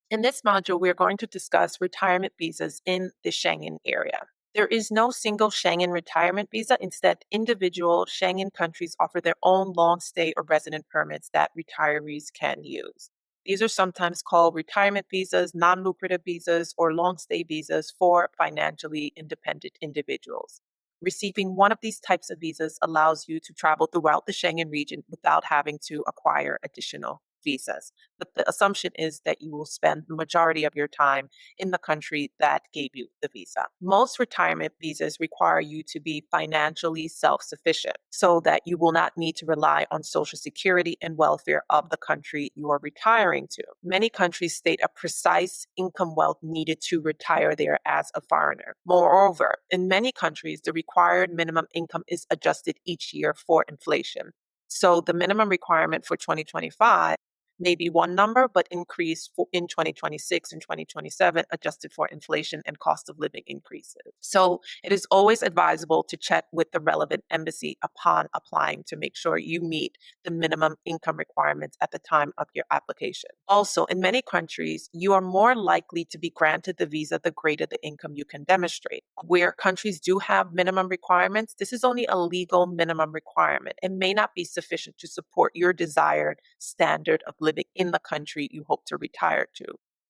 In this module, we're going to discuss retirement visas in the Schengen area. There is no single Schengen retirement visa. Instead, individual Schengen countries offer their own long stay or resident permits that retirees can use. These are sometimes called retirement visas, non-lucrative visas, or long stay visas for financially independent individuals. Receiving one of these types of visas allows you to travel throughout the Schengen region without having to acquire additional visas. But the assumption is that you will spend the majority of your time in the country that gave you the visa. Most retirement visas require you to be financially self-sufficient so that you will not need to rely on Social Security and welfare of the country you are retiring to. Many countries state a precise income wealth needed to retire there as a foreigner. Moreover, in many countries, the required minimum income is adjusted each year for inflation. So the minimum requirement for 2025 maybe one number, but increase in 2026 and 2027, adjusted for inflation and cost of living increases. So it is always advisable to check with the relevant embassy upon applying to make sure you meet the minimum income requirements at the time of your application. Also, in many countries, you are more likely to be granted the visa the greater the income you can demonstrate. Where countries do have minimum requirements, this is only a legal minimum requirement and may not be sufficient to support your desired standard of living in the country you hope to retire to.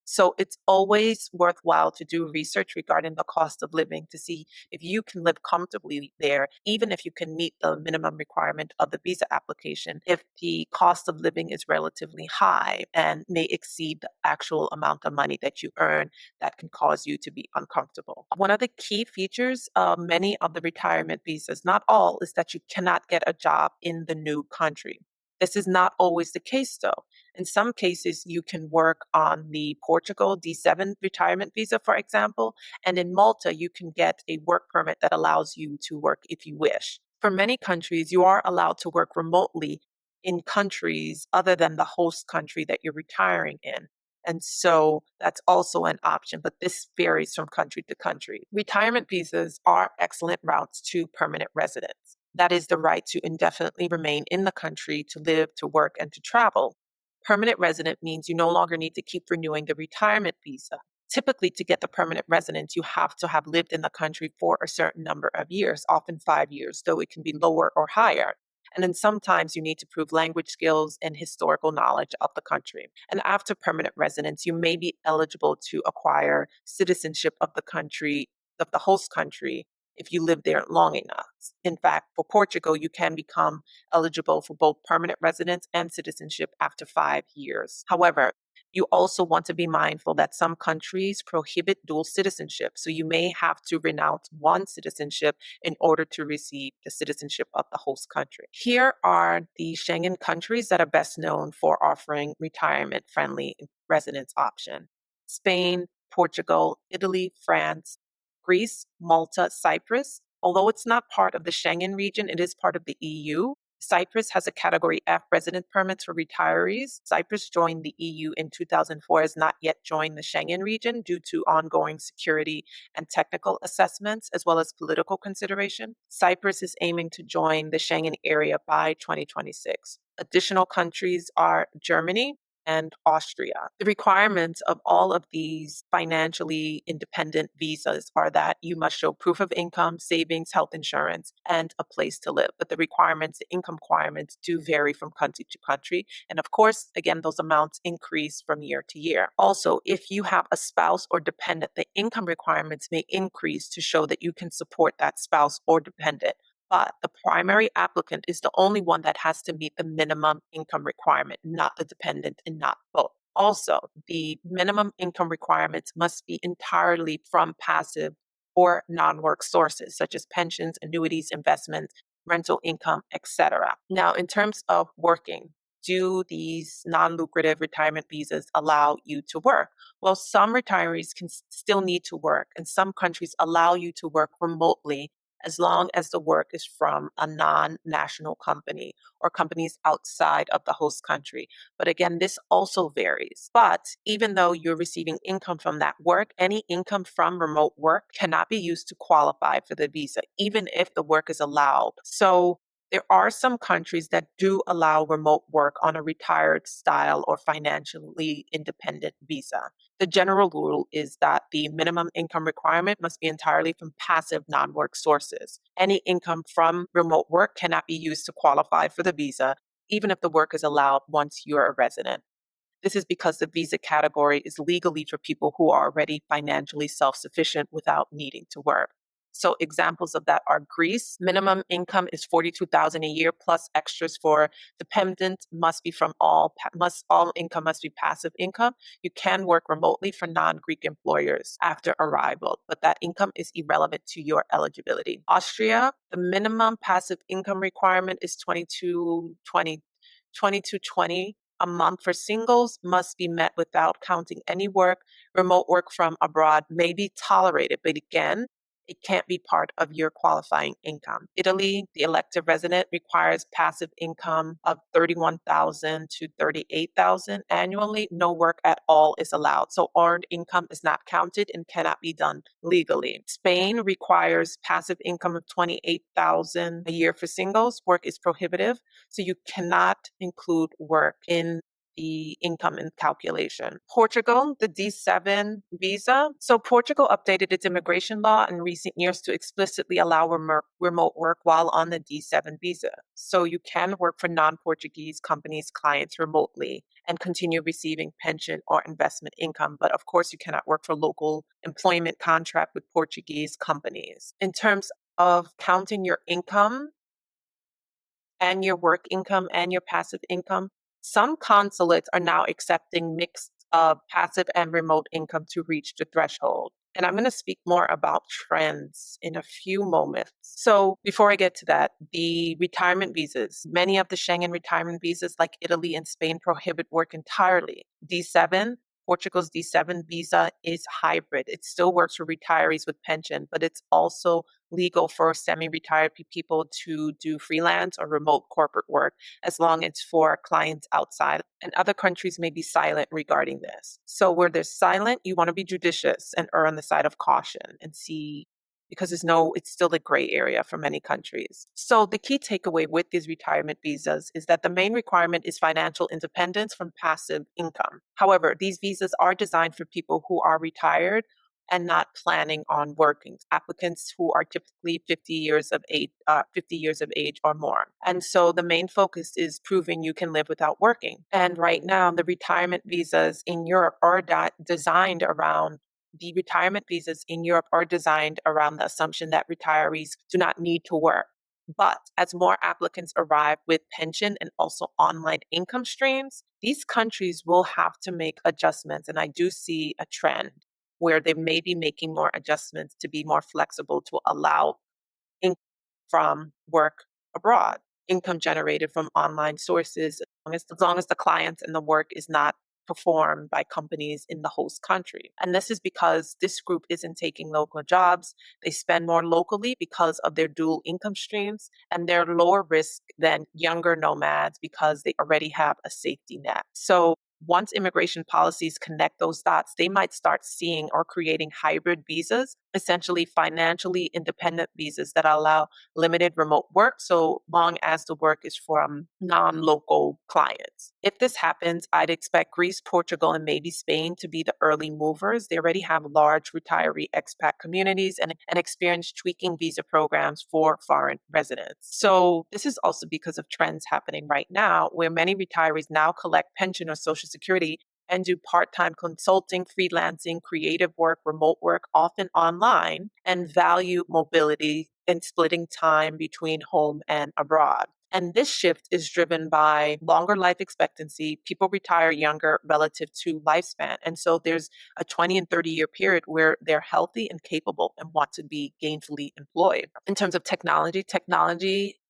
So it's always worthwhile to do research regarding the cost of living to see if you can live comfortably there, even if you can meet the minimum requirement of the visa application, if the cost of living is relatively high and may exceed the actual amount of money that you earn that can cause you to be uncomfortable. One of the key features of many of the retirement visas, not all, is that you cannot get a job in the new country. This is not always the case, though. In some cases, you can work on the Portugal D7 retirement visa, for example, and in Malta, you can get a work permit that allows you to work if you wish. For many countries, you are allowed to work remotely in countries other than the host country that you're retiring in. And so that's also an option, but this varies from country to country. Retirement visas are excellent routes to permanent residence. That is the right to indefinitely remain in the country, to live, to work, and to travel. Permanent resident means you no longer need to keep renewing the retirement visa. Typically, to get the permanent residence, you have to have lived in the country for a certain number of years, often 5 years, though it can be lower or higher. And then sometimes you need to prove language skills and historical knowledge of the country. And after permanent residence, you may be eligible to acquire citizenship of the country, of the host country, if you live there long enough. In fact, for Portugal, you can become eligible for both permanent residence and citizenship after 5 years. However, you also want to be mindful that some countries prohibit dual citizenship, so you may have to renounce one citizenship in order to receive the citizenship of the host country. Here are the Schengen countries that are best known for offering retirement-friendly residence option: Spain, Portugal, Italy, France, Greece, Malta, Cyprus. Although it's not part of the Schengen region, it is part of the EU. Cyprus has a Category F resident permits for retirees. Cyprus joined the EU in 2004, has not yet joined the Schengen region due to ongoing security and technical assessments, as well as political consideration. Cyprus is aiming to join the Schengen area by 2026. Additional countries are Germany and Austria. The requirements of all of these financially independent visas are that you must show proof of income, savings, health insurance, and a place to live. But the requirements, the income requirements, do vary from country to country. And of course, again, those amounts increase from year to year. Also, if you have a spouse or dependent, the income requirements may increase to show that you can support that spouse or dependent. But the primary applicant is the only one that has to meet the minimum income requirement, not the dependent and not both. Also, the minimum income requirements must be entirely from passive or non-work sources, such as pensions, annuities, investments, rental income, etc. Now, in terms of working, do these non-lucrative retirement visas allow you to work? Well, some retirees can still need to work, and some countries allow you to work remotely as long as the work is from a non-national company or companies outside of the host country. But again, this also varies. But even though you're receiving income from that work, any income from remote work cannot be used to qualify for the visa, even if the work is allowed. So There are some countries that do allow remote work on a retired style or financially independent visa. The general rule is that the minimum income requirement must be entirely from passive non work sources. Any income from remote work cannot be used to qualify for the visa, even if the work is allowed once you're a resident. This is because the visa category is legally for people who are already financially self sufficient without needing to work. So examples of that are Greece. Minimum income is 42,000 a year plus extras for dependent must be from all income must be passive income. You can work remotely for non-Greek employers after arrival, but that income is irrelevant to your eligibility. Austria, the minimum passive income requirement is 2220 a month for singles must be met without counting any work. Remote work from abroad may be tolerated, but again, it can't be part of your qualifying income. Italy, the elective resident requires passive income of 31,000 to 38,000 annually. No work at all is allowed. So earned income is not counted and cannot be done legally. Spain requires passive income of 28,000 a year for singles. Work is prohibitive. So you cannot include work in the income and calculation. Portugal, the D7 visa. So Portugal updated its immigration law in recent years to explicitly allow remote work while on the D7 visa. So you can work for non-Portuguese companies' clients remotely and continue receiving pension or investment income. But of course, you cannot work for local employment contract with Portuguese companies. In terms of counting your income, and your work income and your passive income. Some consulates are now accepting mixed passive and remote income to reach the threshold. And I'm going to speak more about trends in a few moments. So, before I get to that, the retirement visas, many of the Schengen retirement visas, like Italy and Spain, prohibit work entirely. D7, Portugal's D7 visa is hybrid. It still works for retirees with pension, but it's also legal for semi-retired people to do freelance or remote corporate work as long as it's for clients outside. And other countries may be silent regarding this. So where they're silent, you want to be judicious and err on the side of caution and see because it's still a gray area for many countries. So the key takeaway with these retirement visas is that the main requirement is financial independence from passive income. However, these visas are designed for people who are retired and not planning on working. Applicants who are typically 50 years of age or more. And so the main focus is proving you can live without working. And right now, the retirement visas in Europe are designed around the retirement visas in Europe are designed around the assumption that retirees do not need to work. But as more applicants arrive with pension and also online income streams, these countries will have to make adjustments. And I do see a trend where they may be making more adjustments to be more flexible to allow income from work abroad, income generated from online sources, as long as the clients and the work is not performed by companies in the host country. And this is because this group isn't taking local jobs. They spend more locally because of their dual income streams, and they're lower risk than younger nomads because they already have a safety net. So once immigration policies connect those dots, they might start seeing or creating hybrid visas, essentially financially independent visas that allow limited remote work so long as the work is from non-local clients. If this happens, I'd expect Greece, Portugal, and maybe Spain to be the early movers. They already have large retiree expat communities and experience tweaking visa programs for foreign residents. So this is also because of trends happening right now where many retirees now collect pension or social security and do part-time consulting, freelancing, creative work, remote work, often online, and value mobility and splitting time between home and abroad. And this shift is driven by longer life expectancy. People retire younger relative to lifespan. And so there's a 20 and 30-year period where they're healthy and capable and want to be gainfully employed. In terms of technology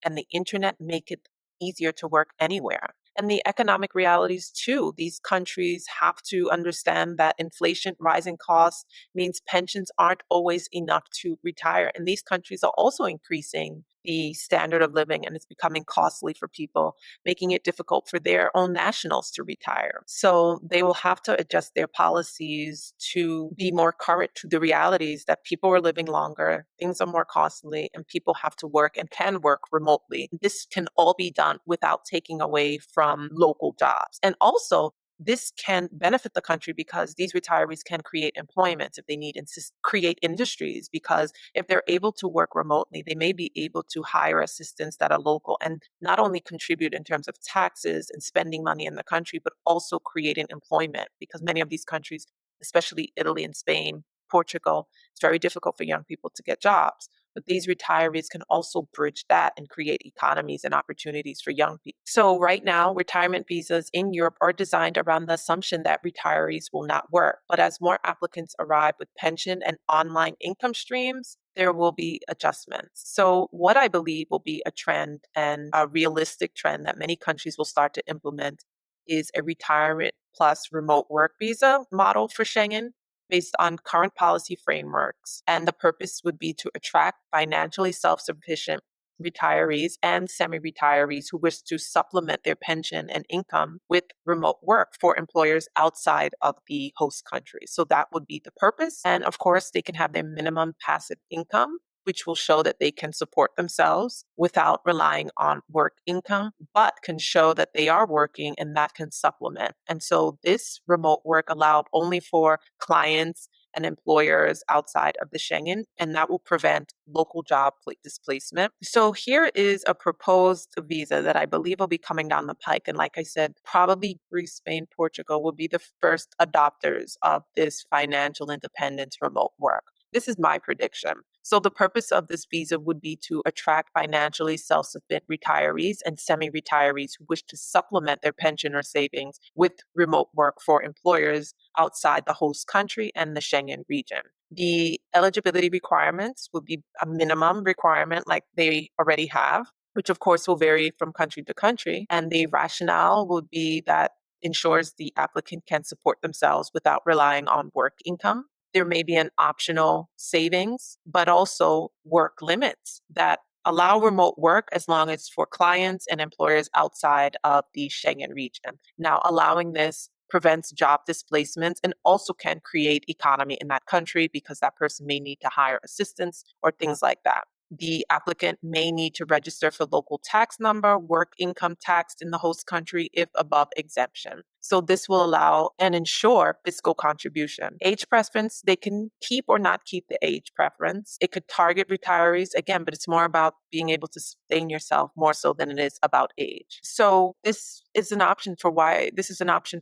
and the internet make it easier to work anywhere. And the economic realities too. These countries have to understand that inflation, rising costs means pensions aren't always enough to retire. And these countries are also increasing the standard of living and it's becoming costly for people, making it difficult for their own nationals to retire. So they will have to adjust their policies to be more current to the realities that people are living longer, things are more costly, and people have to work and can work remotely. This can all be done without taking away from local jobs. And also, this can benefit the country because these retirees can create employment if they need and create industries, because if they're able to work remotely, they may be able to hire assistants that are local and not only contribute in terms of taxes and spending money in the country, but also creating employment, because many of these countries, especially Italy and Spain, Portugal, it's very difficult for young people to get jobs. But these retirees can also bridge that and create economies and opportunities for young people. So right now, retirement visas in Europe are designed around the assumption that retirees will not work. But as more applicants arrive with pension and online income streams, there will be adjustments. So what I believe will be a trend, and a realistic trend that many countries will start to implement, is a retirement plus remote work visa model for Schengen, based on current policy frameworks. And the purpose would be to attract financially self sufficient retirees and semi retirees who wish to supplement their pension and income with remote work for employers outside of the host country. So that would be the purpose. And of course, they can have their minimum passive income, which will show that they can support themselves without relying on work income, but can show that they are working and that can supplement. And so this remote work allowed only for clients and employers outside of the Schengen, and that will prevent local job displacement. So here is a proposed visa that I believe will be coming down the pike. And like I said, probably Greece, Spain, Portugal will be the first adopters of this financial independence remote work. This is my prediction. So the purpose of this visa would be to attract financially self-sufficient retirees and semi-retirees who wish to supplement their pension or savings with remote work for employers outside the host country and the Schengen region. The eligibility requirements would be a minimum requirement like they already have, which of course will vary from country to country. And the rationale would be that ensures the applicant can support themselves without relying on work income. There may be an optional savings, but also work limits that allow remote work as long as for clients and employers outside of the Schengen region. Now, allowing this prevents job displacements and also can create economy in that country because that person may need to hire assistants or things like that. The applicant may need to register for local tax number, work income taxed in the host country if above exemption. So this will allow and ensure fiscal contribution. Age preference, they can keep or not keep the age preference. It could target retirees again, but it's more about being able to sustain yourself more so than it is about age. So this is an option for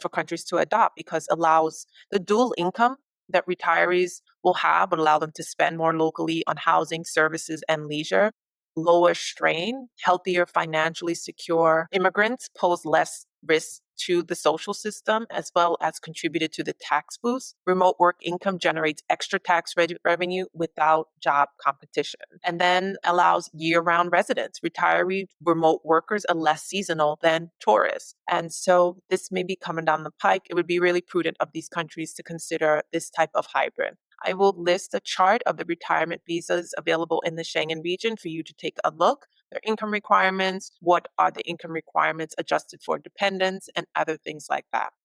countries to adopt, because it allows the dual income that retirees will have, but allow them to spend more locally on housing, services, and leisure. Lower strain, healthier, financially secure immigrants pose less risk to the social system, as well as contributed to the tax boost. Remote work income generates extra tax revenue without job competition, and then allows year-round residents. Retiree remote workers are less seasonal than tourists. And so this may be coming down the pike. It would be really prudent of these countries to consider this type of hybrid. I will list a chart of the retirement visas available in the Schengen region for you to take a look. Their income requirements, what are the income requirements adjusted for dependents, and other things like that.